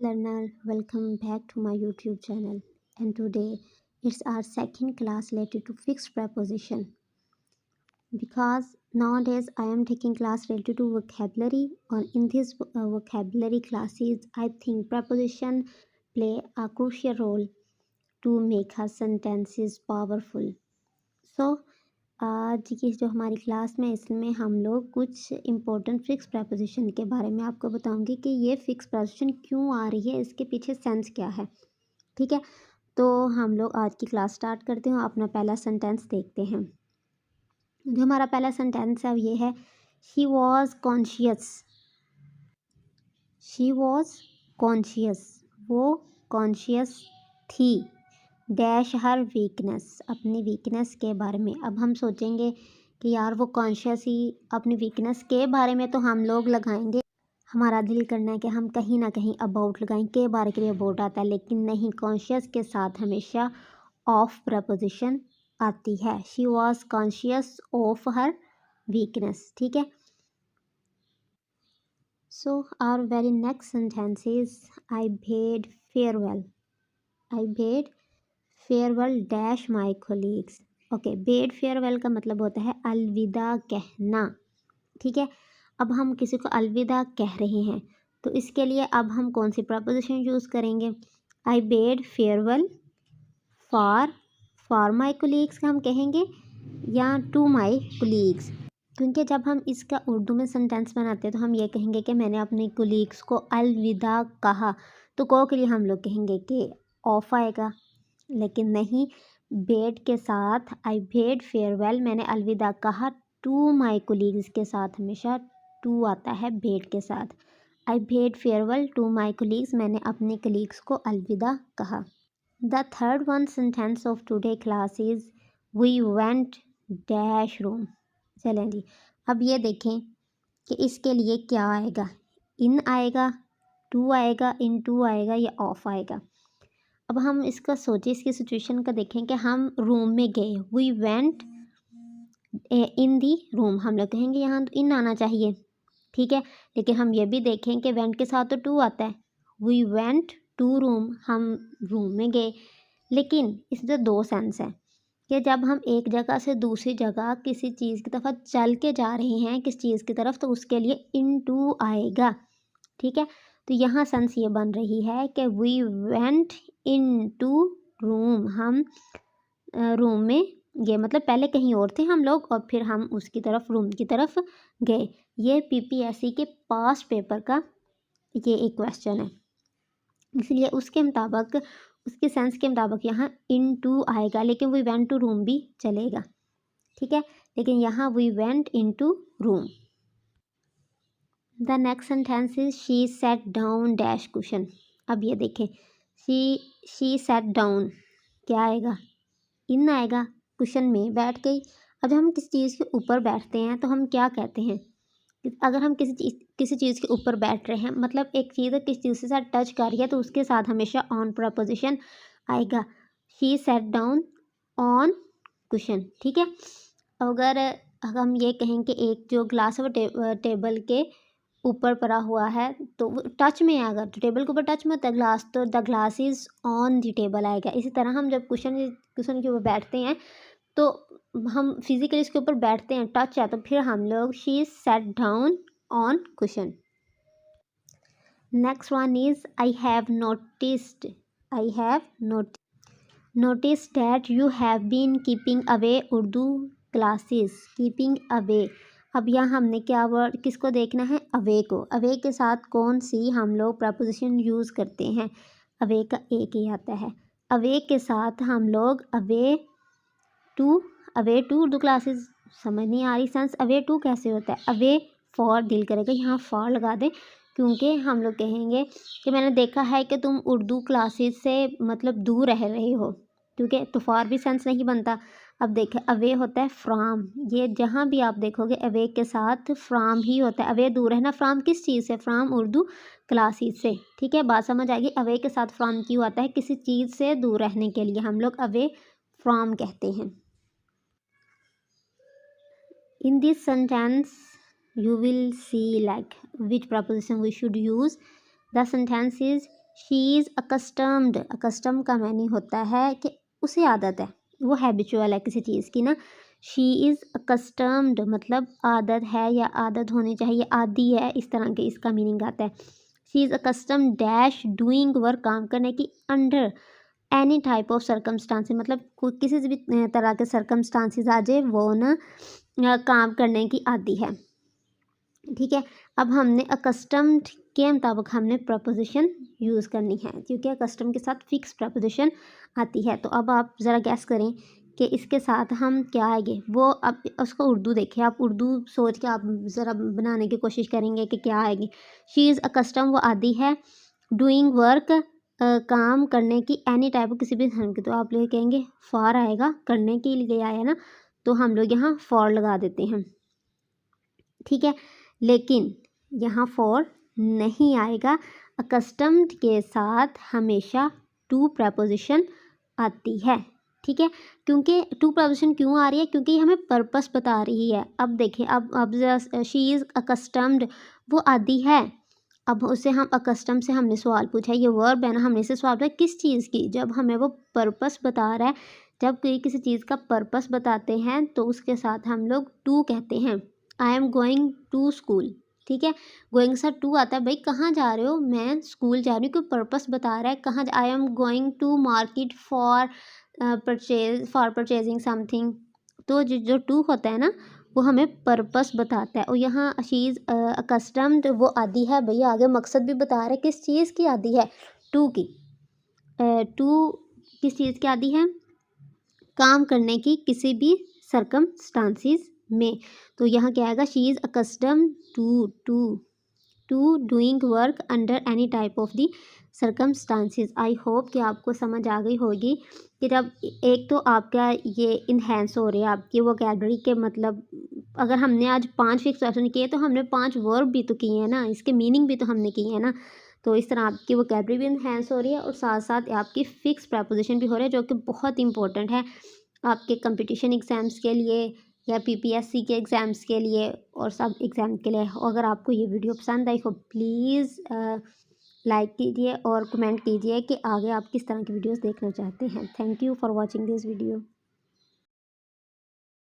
Learner, welcome back to my YouTube channel. And today it's our second class related to fixed preposition. Because nowadays I am taking class related to vocabulary, or in this vocabulary classes, I think preposition play a crucial role to make our sentences powerful. So आज की जो हमारी class में इसमें हम लोग कुछ important fix preposition के बारे में आपको बताऊंगी कि ये फिक्स प्रपोजिशन क्यों आ रही है, इसके पीछे सेंस क्या है। ठीक है, तो हम लोग आज की क्लास स्टार्ट करते हैं। अपना पहला सेंटेंस देखते हैं। जो हमारा पहला सेंटेंस है ये है she was conscious. She was conscious, वो कॉन्शियस थी। डैश हर वीकनेस, अपनी वीकनेस के बारे में। अब हम सोचेंगे कि यार वो कॉन्शियस ही अपनी वीकनेस के बारे में, तो हम लोग लगाएंगे, हमारा दिल करना है कि हम कहीं ना कहीं अबाउट लगाएं, के बारे के लिए अबाउट आता है, लेकिन नहीं, कॉन्शियस के साथ हमेशा ऑफ प्रपोजिशन आती है। She was conscious of her weakness. ठीक है, so our very next sentence is I bade farewell. I bade farewell dash my colleagues. Okay, bade farewell का मतलब होता है अलविदा कहना। ठीक है, अब हम किसी को अलविदा कह रहे हैं तो इसके लिए अब हम कौन सी प्रपोजिशन यूज़ करेंगे। I bade farewell for my colleagues का हम कहेंगे, या टू माई कोलीग्स। क्योंकि जब हम इसका उर्दू में सेंटेंस बनाते हैं तो हम ये कहेंगे कि मैंने अपने कोलीग्स को अलविदा कहा, तो को के लिए हम लोग कहेंगे कि ऑफ आएगा, लेकिन नहीं, बेड के साथ आई बेड फेयरवेल, मैंने अलविदा कहा टू माई कोलीग्स के साथ हमेशा टू आता है बेड के साथ। I bade farewell to my colleagues, मैंने अपने कोलीग्स को अलविदा कहा। The third one sentence of today class is we went dash room. चलें जी, अब ये देखें कि इसके लिए क्या आएगा। इन आएगा, टू आएगा, इन टू आएगा, या ऑफ आएगा। अब हम इसका सोचें, इसकी सिचुएशन का देखें कि हम रूम में गए, we went in the room, हम लोग कहेंगे यहाँ तो इन आना चाहिए। ठीक है, लेकिन हम ये भी देखें कि वेंट के साथ तो टू आता है। वी वेंट टू रूम, हम रूम में गए, लेकिन इसमें दो सेंस है कि जब हम एक जगह से दूसरी जगह किसी चीज़ की तरफ चल के जा रहे हैं, किस चीज़ की तरफ, तो उसके लिए इन टू आएगा। ठीक है, तो यहाँ सेंस ये बन रही है कि we went into room, हम रूम में गए, मतलब पहले कहीं और थे हम लोग और फिर हम उसकी तरफ, रूम की तरफ गए। ये पीपीएससी के पास्ट पेपर का ये एक क्वेश्चन है, इसलिए उसके मुताबिक, उसके सेंस के मुताबिक यहाँ इन टू आएगा, लेकिन वी वेंट टू रूम भी चलेगा। ठीक है, लेकिन यहाँ we went into room. The next sentence is she sat down dash cushion. अब ये देखें, शी सेट डाउन, क्या आएगा, इन आएगा, कुशन में बैठ गई। अब जब हम किसी चीज़ के ऊपर बैठते हैं तो हम क्या कहते हैं, अगर हम किसी चीज़ के ऊपर बैठ रहे हैं, मतलब एक चीज़ किसी चीज़ के साथ टच कर रही है, तो उसके साथ हमेशा ऑन प्रपोजिशन आएगा। She sat down on cushion. ठीक है, अगर हम ये कहें कि एक जो ग्लास है वो टेबल के ऊपर पड़ा हुआ है, तो वो टच में है, अगर तो टेबल के ऊपर टच में होता है ग्लास, तो the glass is on the table आएगा। इसी तरह हम जब कुशन के ऊपर बैठते हैं तो हम फिजिकली इसके ऊपर बैठते हैं, टच है, तो फिर हम लोग she sat down on cushion. Next one is I have noticed. I have notice that you have been keeping away Urdu classes. Keeping away, अब यहाँ हमने क्या वर्ड, किसको देखना है, अवे को। अवे के साथ कौन सी हम लोग प्रपोजिशन यूज़ करते हैं, अवे का एक ही आता है। अवे के साथ हम लोग अवे टू उर्दू क्लासेस, समझ नहीं आ रही सेंस, अवे टू कैसे होता है, अवे फॉर, दिल करेगा यहाँ फॉर लगा दें, क्योंकि हम लोग कहेंगे कि मैंने देखा है कि तुम उर्दू क्लासेस से मतलब दूर रह रहे हो, क्योंकि तो फॉर भी सेंस नहीं बनता। अब देखें, अवे होता है फ्राम, ये जहाँ भी आप देखोगे अवे के साथ फ्राम ही होता है। अवे दूर रहना, फ्राम किस चीज़ से, फ्राम उर्दू क्लासेस से। ठीक है, बात समझ आएगी। अवे के साथ फ्राम क्यों आता है, किसी चीज़ से दूर रहने के लिए हम लोग अवे फ्राम कहते हैं। In this sentence, you will see like which preposition we should use. The sentence is she is accustomed, accustom का मीनिंग होता है कि उसे आदत है, वो हैबिचुअल है किसी चीज़ की ना। शी इज़ अकस्टम्ड मतलब आदत है या आदत होनी चाहिए, आदी है, इस तरह के इसका मीनिंग आता है। She is accustomed dash doing work, काम करने की, under any type of circumstances मतलब कोई किसी से भी तरह के सर्कमस्टांसेस आ जाए वो ना काम करने की आदी है। ठीक है, अब हमने अकस्टम्ड के मुताबिक हमने प्रपोजिशन यूज़ करनी है, क्योंकि अकस्टम के साथ फिक्स प्रपोजिशन आती है। तो अब आप ज़रा गैस करें कि इसके साथ हम क्या आएंगे। वो अब उसको उर्दू देखें, आप उर्दू सोच के आप ज़रा बनाने की कोशिश करेंगे कि क्या आएगी। शी इज़ अकस्टम वो आदी है, डूइंग वर्क काम करने की, एनी टाइप किसी भी धर्म की, तो आप लोग कहेंगे फॉर आएगा, करने के लिए आया ना, तो हम लोग यहाँ फॉर लगा देते हैं। ठीक है, लेकिन यहाँ फॉर नहीं आएगा, अकस्टम्ड के साथ हमेशा टू प्रपोजिशन आती है। ठीक है, क्योंकि टू प्रपोजिशन क्यों आ रही है, क्योंकि हमें पर्पस बता रही है। अब देखें, अब जरा शी इज़ अकस्टम्ड वो आदि है, अब उसे हम अकस्टम से हमने सवाल पूछा, ये वर्ब है ना, हमने से सवाल पूछा किस चीज़ की, जब हमें वो पर्पस बता रहा है, जब कोई किसी चीज़ का पर्पस बताते हैं तो उसके साथ हम लोग टू कहते हैं। I am going to school, ठीक है, गोइंग से टू आता है, भाई कहाँ जा रहे हो, मैं स्कूल जा रही हूँ, कोई पर्पस बता रहा है कहाँ। I am going to market for purchasing something, तो जो टू होता है ना वो हमें पर्पस बताता है। और यहाँ शी इज़ अकस्टम्ड वो आदि है, भैया आगे मकसद भी बता रहे किस चीज़ की आदि है, टू की। टू किस चीज़ की आदि है, काम करने की किसी भी सर्कमस्टांसिस में। तो यहाँ क्या आएगा, she is accustomed to doing work under any type of the circumstances. I hope कि आपको समझ आ गई होगी कि जब एक तो आपका ये इन्हेंस हो रहे हैं आपकी वोकैबुलरी के, मतलब अगर हमने आज 5 फिक्स ऑप्शन किए तो हमने 5 वर्ब भी तो किए हैं ना, इसके मीनिंग भी तो हमने किए हैं ना। तो इस तरह आपकी वोकैबुलरी भी इन्हेंस हो रही है और साथ साथ आपकी फ़िक्स प्रपोजिशन भी हो रहे हैं, जो कि बहुत इंपॉर्टेंट है आपके कंपटीशन एग्ज़ाम्स के लिए या पीपीएससी के एग्ज़ाम्स के लिए और सब एग्ज़ाम के लिए। अगर आपको ये वीडियो पसंद आई हो प्लीज़ लाइक कीजिए और कमेंट कीजिए कि आगे आप किस तरह की वीडियोस देखना चाहते हैं। Thank you for watching this video.